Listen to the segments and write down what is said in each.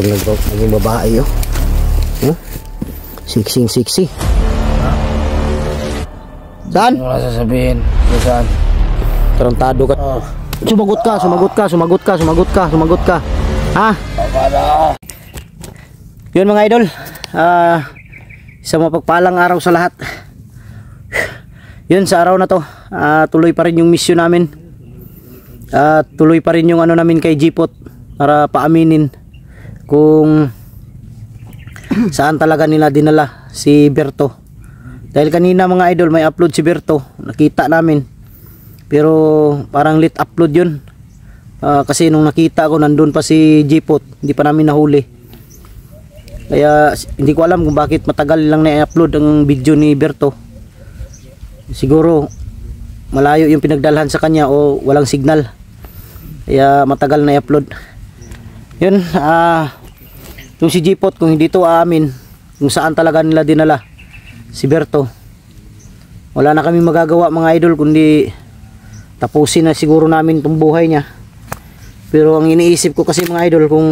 Pag naging babae oh. Huh? Siksi. Saan? Ano ka sasabihin? Saan? Tarantado ka. Sumagot ka. Ha? Yun mga idol. Isang mapagpalang araw sa lahat. Yun sa araw na to, tuloy pa rin yung mission namin. Tuloy pa rin yung ano namin kay Jipot para paaminin kung saan talaga nila dinala si Berto. Dahil kanina mga idol may upload si Berto, nakita namin. Pero parang late upload yun. Kasi nung nakita ko nandun pa si Jipot, hindi pa namin nahuli. Kaya hindi ko alam kung bakit matagal lang na-upload ang video ni Berto. Siguro malayo yung pinagdalhan sa kanya o walang signal. Kaya matagal na i-upload. Yun, yung si Jipot kung hindi to aamin kung saan talaga nila dinala si Berto, wala na kami magagawa mga idol kundi tapusin na siguro namin itong buhay niya. Pero ang iniisip ko kasi mga idol, kung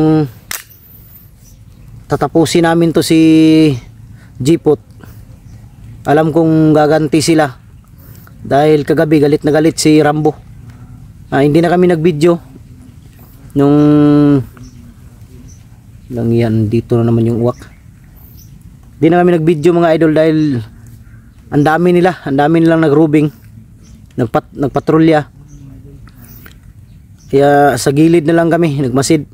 tatapusin namin to si Jipot, alam kong gaganti sila. Dahil kagabi galit na galit si Rambo. Hindi na kami nag-video nung lang yan, dito na naman yung uwak. Hindi na kami nag-video mga idol dahil ang dami nilang nag-rubing, nagpatrolya. Kaya sa gilid na lang kami nagmasid.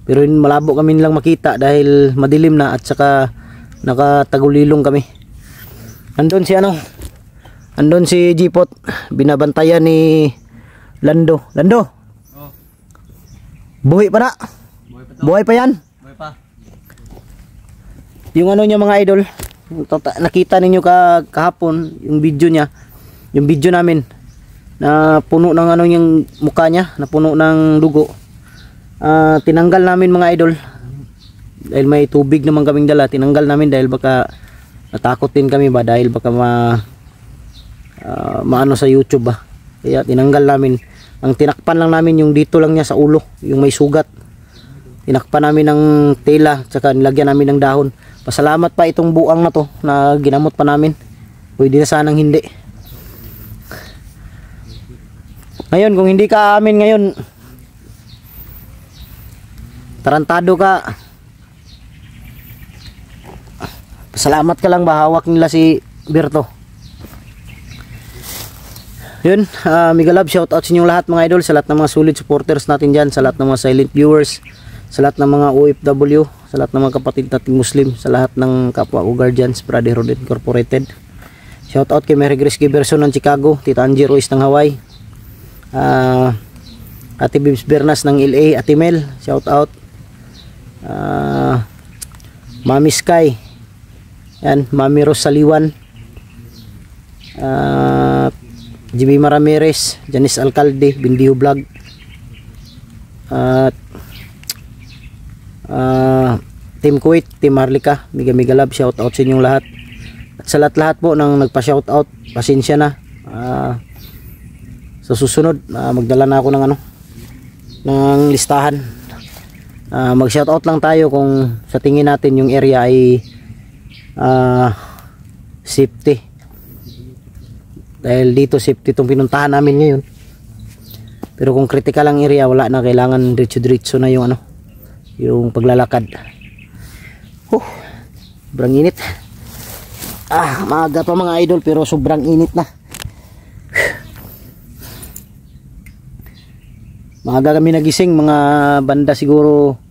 Pero malabo kami nilang makita dahil madilim na at saka nakatagulilong kami. Andun si Jipot, binabantayan ni Lando. Oh. Buhay pa na? Buhay pa yan? Buhay pa. Yung ano niya mga idol, nakita ninyo kahapon yung video niya, yung video namin na puno ng ano yung mukha niya, na puno ng dugo. Tinanggal namin mga idol dahil may tubig naman kaming dala. Tinanggal namin dahil baka natakot din kami ba, dahil baka maano sa YouTube ba. Kaya tinanggal namin. Ang tinakpan lang namin yung dito lang niya sa ulo, yung may sugat. Tinakpan namin ng tela, tsaka nilagyan namin ng dahon. Pasalamat pa itong buang na to na ginamot pa namin. Pwede na sanang hindi. Ngayon kung hindi ka amin ngayon, tarantado ka. Pasalamat ka lang ba, hawak nila si Berto. Yun, mega love, shout out sa inyong lahat mga idol, sa lahat ng mga solid supporters natin dyan, sa lahat ng mga silent viewers, sa lahat ng mga OFW, sa lahat ng mga kapatid nating Muslim, sa lahat ng kapwa ko guardians, Brotherhood Incorporated. Shout out kay Mary Grace Giberson ng Chicago, Tita Angie Ruiz ng Hawaii, Ate Bibs Bernas ng LA, Ate Mel, shout out. Mami Sky, yan, Mami Rose Saliwan, Jimmy Ramirez, Janice Alcalde, Bindiho Vlog, Team Kuwait, Team Harlika, mega love, shout out sa inyong lahat. At sa lahat po nang nagpa-shout out, pasensya na. Sa susunod, magdala na ako ng listahan. Mag-shout out lang tayo kung sa tingin natin yung area ay safety. Dahil dito safety itong pinuntahan namin ngayon. Pero kung critical ang area, wala na, kailangan diretso na yung yung paglalakad. Sobrang init. Maaga pa mga idol pero sobrang init na. Maaga kami nagising, mga banda siguro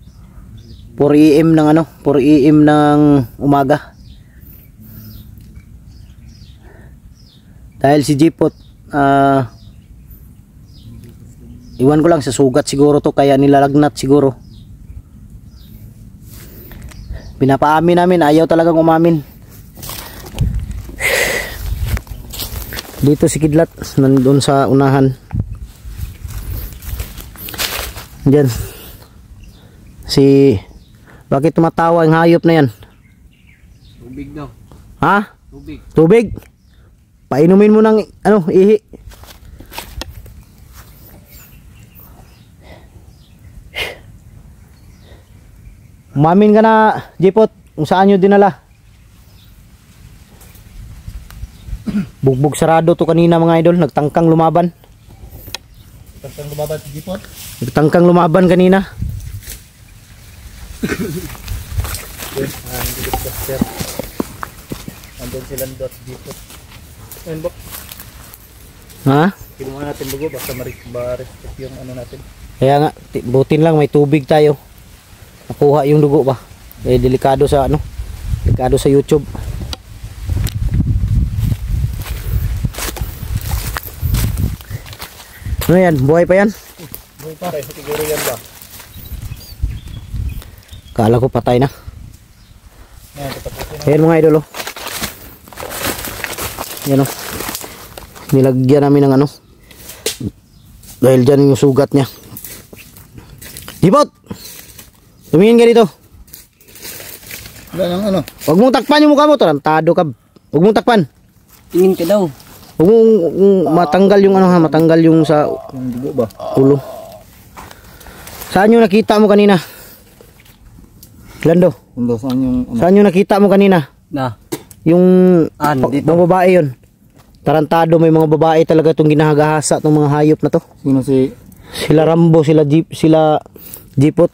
4 AM ng 4 AM ng umaga. Dahil si Jipot, iwan ko lang sa sugat siguro to, kaya nilalagnat siguro. Pinapaamin namin, ayaw talagang umamin. Dito si Kidlat, nandun sa unahan. Diyan. Bakit tumatawa ang hayop na yan? Tubig daw. Ha? Tubig. Tubig? Painumin mo ng ihi. Umamin ka na, Jipot, kung saan nyo dinala. Bugbog sarado to kanina mga idol, nagtangkang lumaban. Tangkang lumaban si Jipot. Nagtangkang lumaban kanina. Andun sila dot Jipot. Ayun ba? Ha? Kinuha natin bago basta ma-respect yung ano natin. Kaya nga, butin lang may tubig tayo. Nakuha yung dugo ba? Eh delikado sa ano? Delikado sa YouTube. Ano yan? Buhay pa yan? Buhay pa. Siguro yan ba? Kala ko patay na. Yan, tatapusin na. Ayan mga idol oh. Yan oh. Nilagyan namin ng ano. Dahil dyan yung sugat niya. Jipot! Tumingin ka dito. Wala nang ano. Huwag mong takpan yung mukha mo. Tarantado ka. Huwag mong takpan. Tingin ka daw. Huwag mong matanggal yung ano ha. Matanggal yung sa Yung dugo ba? ulo. Saan yung nakita mo kanina? Lando, Kung daw saan yung ano. saan yung nakita mo kanina? Na. Yung Dito. mga babae yun. Tarantado, may mga babae talaga itong ginahagahasa itong mga hayop na to. Sino si Sila Rambo, sila Jipot.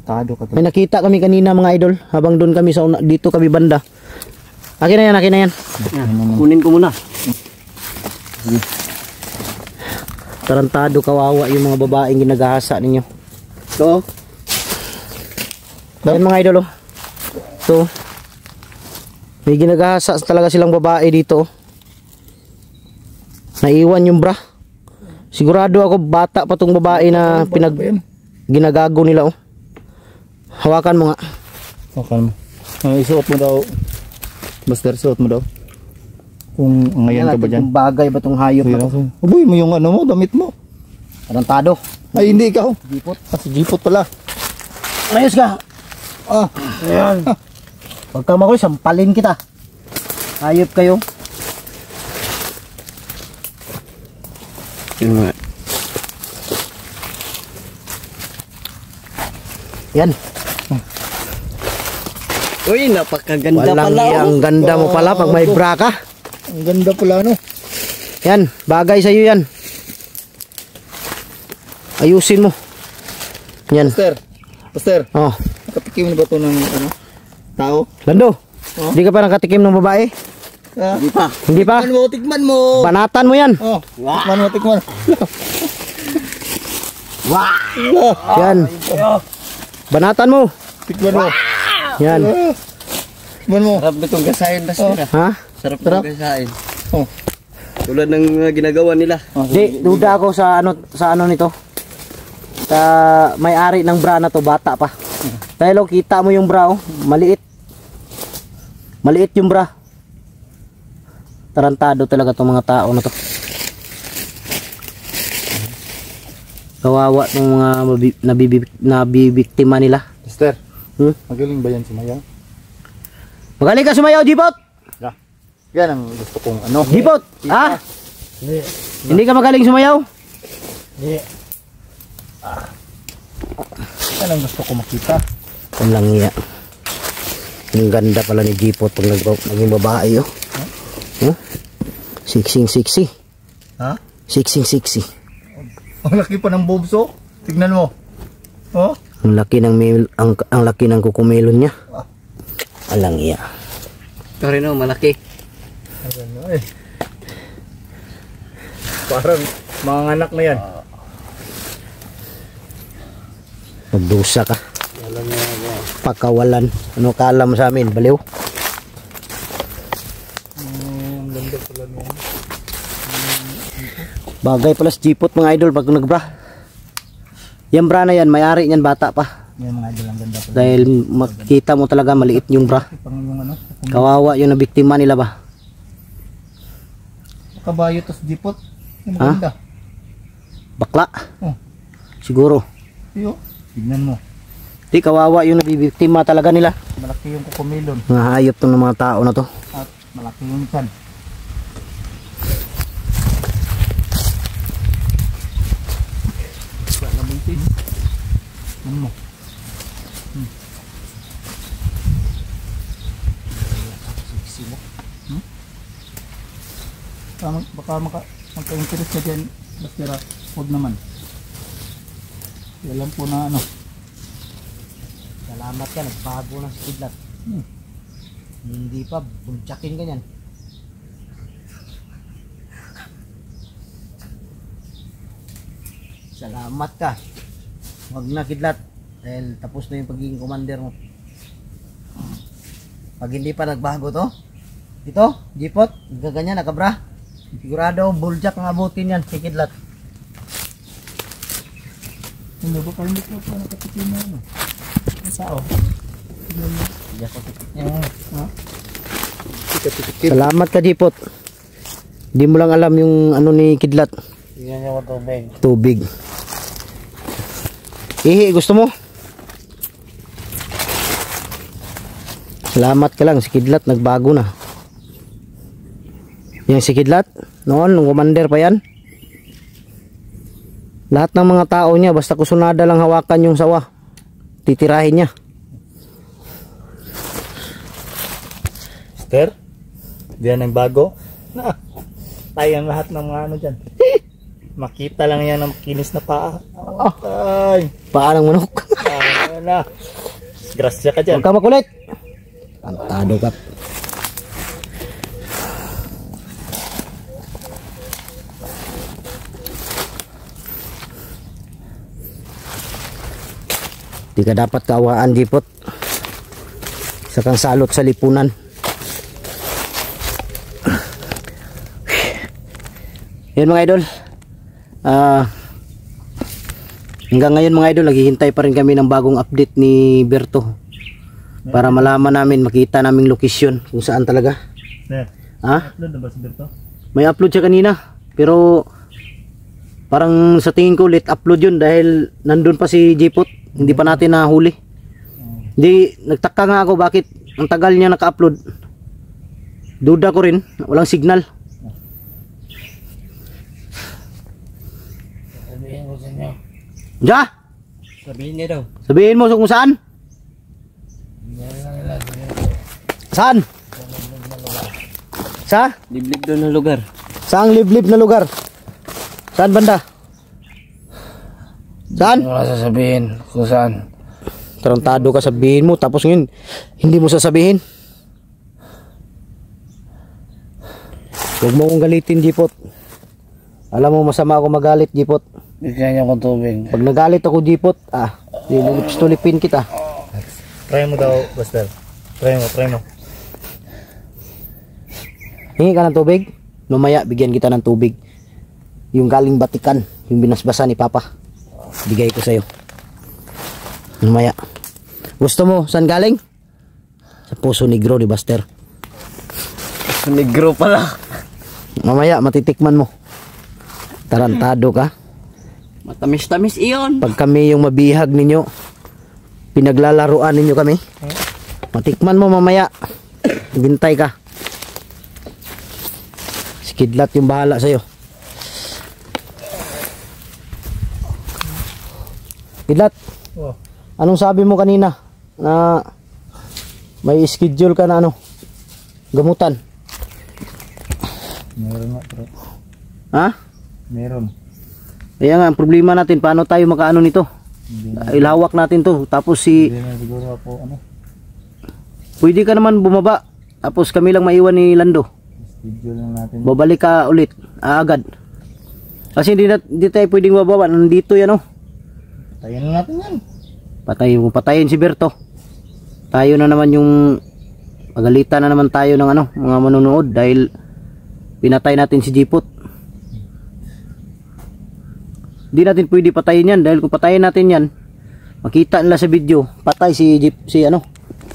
Tado ka to. May nakita kami kanina mga idol habang doon kami sa dito kami banda. Akin na yan, akin na yan. Kunin ko muna. Tarantado, kawawa yung mga babaeng ginagahasa ninyo. Ito. Ayan mga idol oh. So, may ginagahasa talaga silang babae dito oh. Naiwan yung bra. Sigurado ako bata pa tong babae na ginagago nila oh. Hawakan mo nga. Hawakan mo. Isuot mo daw. Buster, suot mo daw. Kung ngayon ka ba dyan? Kung bagay ba tong hayop na to? Uboy mo yung ano mo, damit mo. Tarantado. Ay hindi ikaw. Jipot. Si Jipot pala. Ayos ka. Ayan. Huwag kang makulit, sampalin kita. Hayop kayo. Yun nga. Yan. Uy, napakaganda Walang pala. ang ganda mo pala pag may bra ka. Ang ganda pala no. Yan, bagay sa'yo yan. Ayusin mo. Yan. Buster, Oh. nakatikim na ba ito ng ano? Tao? Lando, hindi ka pa nakatikim ng babae? Hindi pa. Hindi pa? Tikman mo. Banatan mo yan. Oh, tikman. Yan. Banatan mo. Tikman mo. Yan. Tikman mo. Sarap itong gasain, Buster. Ha? Sarap itong gasain. Oh. Tulad ng ginagawa nila. Di, duda ako sa ano nito. Sa may-ari ng bra na to, bata pa. Dahil oh, kita mo yung bra oh, maliit. Maliit yung bra. Tarantado talaga tong mga tao na to. Kawawa tong mga nabibiktima nila. Buster, Hmm? magaling ba yan si Maya? Magaling ka sumayaw, Jipot! Yan ang gusto kong ano. Jipot! Ha? Hindi ka magaling sumayaw? Yan ang gusto ko makita. Ang langya. Ang ganda pala ni Jipot pag naging babae oh. Huh? Siksing-siksi. Ha? Siksing-siksi. Ang laki pa ng bobso. Tignan mo. Oh? Ang laki ng ang laki ng kukumelon niya. Alang iya. Ito rin oh, malaki. Ano eh. Parang mga anak na yan. Magdusa ka. Pakawalan. Ano kala mo sa amin? Baliw? Bagay pala si Jipot mga idol pag nagbra. Yung bra na yan, may-ari niyan bata pa. Yan mga idol, ang ganda pala. Dahil makita mo talaga maliit yung bra. Pang yung ano. Kawawa yung nabiktima nila ba? Kabayo tas Jipot. Yung Ha? maganda. Bakla? Oh. Siguro. Iyo. Tignan mo. Di kawawa yung nabibiktima talaga nila. Malaki yung kukumilon. Mga hayop to ng mga tao na to. At malaki yung chan. Ano mo? Baka magka-interest ka dyan, Bastera. Huwag naman. Alam po na ano. Salamat ka, nagbago na si Kidlat. Hindi pa, bultsakin ka yan. Salamat ka. Huwag na Kidlat. Dahil tapos na yung pagiging commander mo. Pag hindi pa nagbago to, ito, Jipot, gaganyan, nakabra. Sigurado, buljak ang abutin yan, si Kidlat. Hindi ba parang hindi ko pa nakatikin na ano? Sao? Hindi ako titik. Salamat ka, Jipot. Hindi mo lang alam yung ano ni Kidlat. Tingnan niyo ko tubig. Tubig. Ihi, gusto mo? Salamat ka lang, si Kidlat nagbago na. Yang si Kidlat, noon, nung commander pa yan. Lahat ng mga tao niya, basta kusunada lang hawakan yung sawa, titirahin niya. Master, diyan ang bago. Tayang lahat ng mga ano dyan. Makita lang yan ang kinis na paa. Ay, Paa ng manok. na. Grasya ka dyan. Huwag ka makulit. Pantado ka. Di ka dapat kaawaan, Jipot. Isa kang salot sa lipunan. Yan mga idol. Hanggang ngayon mga idol, naghihintay pa rin kami ng bagong update ni Berto. Para malaman namin, makita naming location kung saan talaga. Ha? Upload na ba si Berto? May upload siya kanina. Pero parang sa tingin ko late upload yun dahil nandun pa si Jipot. Hindi pa natin nahuli. Hindi, nagtaka nga ako bakit ang tagal niya naka-upload. Duda ko rin, walang signal. Sabihin ko sa inyo. Ja! Sabihin niya daw. Sabihin mo kung saan? Saan? Sa? Liblib doon ng lugar. Saang liblib na lugar? Saan banda? Saan? Wala sasabihin kung saan. Tarantado ka, sabihin mo tapos ngayon hindi mo sasabihin. Huwag mo akong galitin, Jipot. Alam mo masama ako magalit, Jipot. Bigyan niyo akong tubig. Pag nagalit ako, Jipot, lilipstulipin kita. Try mo daw, Buster. Try mo. Hingi ka ng tubig? Mamaya bigyan kita ng tubig. Yung galing Batikan, yung binasbasa ni Papa. Bigay ko sa'yo. Mamaya. Gusto mo, saan galing? Sa Puso Negro ni Buster. Negro pala. Mamaya matitikman mo. Tarantado ka. Matamis-tamis iyon. Pag kami yung mabihag ninyo, pinaglalaruan ninyo kami, matikman mo mamaya. Bintay ka. Si Kidlat yung bahala sa'yo. Kidlat, Oh. anong sabi mo kanina na may schedule ka na ano, gamutan? Meron nga, bro. Ha? Meron. Kaya nga, ang problema natin, paano tayo makaano nito? Ilawak natin to. Tapos Hindi na siguro ako, ano, pwede ka naman bumaba. Tapos kami lang maiwan ni Lando. schedule lang natin. Babalik ka ulit. Agad. Kasi hindi tayo pwedeng bababa. Nandito yan oh. Tayo na natin yan. Patayin si Berto. Tayo na naman yung pagalitan na naman tayo ng ano, mga manonood dahil pinatay natin si Jipot. Hindi natin pwede patayin yan dahil kung patayin natin yan, makita nila sa video, patay si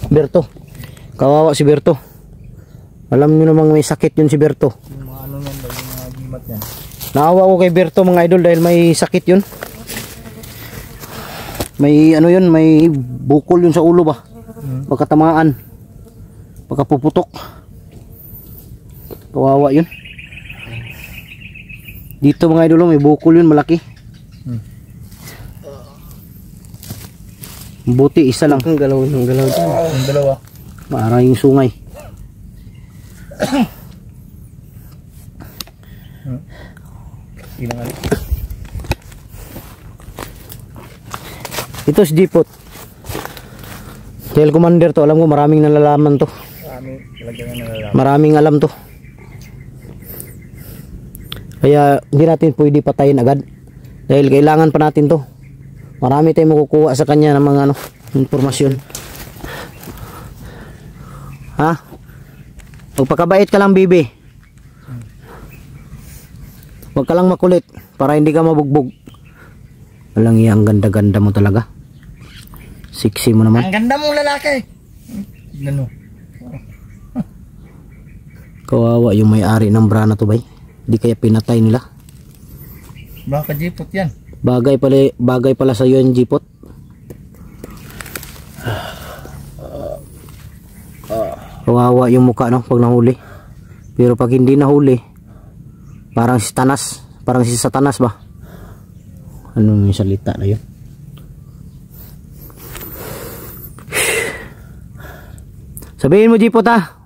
Berto. Kawawa si Berto. Alam nyo namang may sakit yun si Berto. Yung mga ano yan, yung mga gimat yan. Naawa ko kay Berto mga idol dahil may sakit yun. May ano yun, may bukol yun sa ulo ba? Pagkatamaan. Pagkapuputok. Kawawa yun. Dito mga idol may bukol yun malaki. Buti isa lang. Ang galaw dyan. Yung dalawa. Parang yung sungay. Tinangal. Ito si Jipot. Tail commander to, alam ko maraming nalalaman to. Talagang nalalaman. Maraming alam to. Kaya hindi natin pwede patayin agad. Dahil kailangan pa natin to. Marami tayong makukuha sa kanya ng mga informasyon. Ha? Magpakabait ka lang, bibi. Huwag ka lang makulit para hindi ka mabugbog. Walang iya, ang ganda-ganda mo talaga. Sexy mo naman. Ang ganda mong lalaki. Ano? Kawawa yung may-ari ng bra na to, bay. Di kaya pinatay nila. Baka jipot yan. Bagay pala sa iyo yung jipot. Kawawa yung mukha, no, pag nahuli. Pero pag hindi nahuli, parang si Tanas, parang si Satanas ba? Ano yung salita na yun? Sabihin mo, jipot, ha?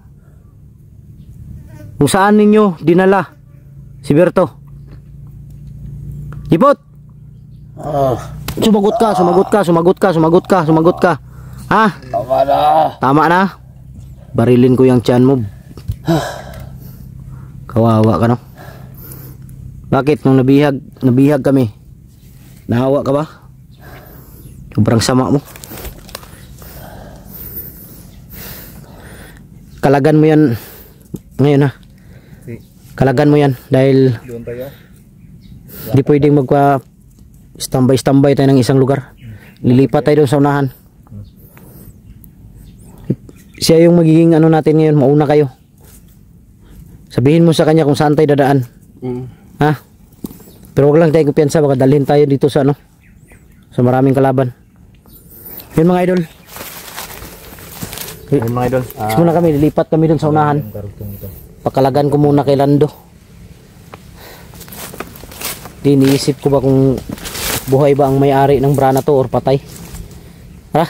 Kung saan ninyo dinala si Berto. Jipot! Sumagot ka, sumagot ka, sumagot ka, sumagot ka, sumagot ka. Ha? Tama na. Tama na? Barilin ko yung tiyan mo. Kawawa ka, no? Bakit nung nabihag kami? Nahawa ka ba? Sobrang sama mo. Kalagan mo yan ngayon, ha? Kalagan mo yan dahil Doon tayo. hindi pwedeng magpa standby tayo ng isang lugar. Lilipat tayo doon sa unahan. Siya yung magiging ano natin ngayon, mauna kayo. Sabihin mo sa kanya kung saan tayo dadaan. Ha? Pero wag lang tayo kumpiyansa, baka dalhin tayo dito sa ano, sa maraming kalaban. Yun mga idol. Ayun mga idol. Muna kami, lilipat kami doon sa unahan. Pakalagan ko muna kay Lando. Di iniisip ko ba kung buhay ba ang may-ari ng bra na to or patay. Ha?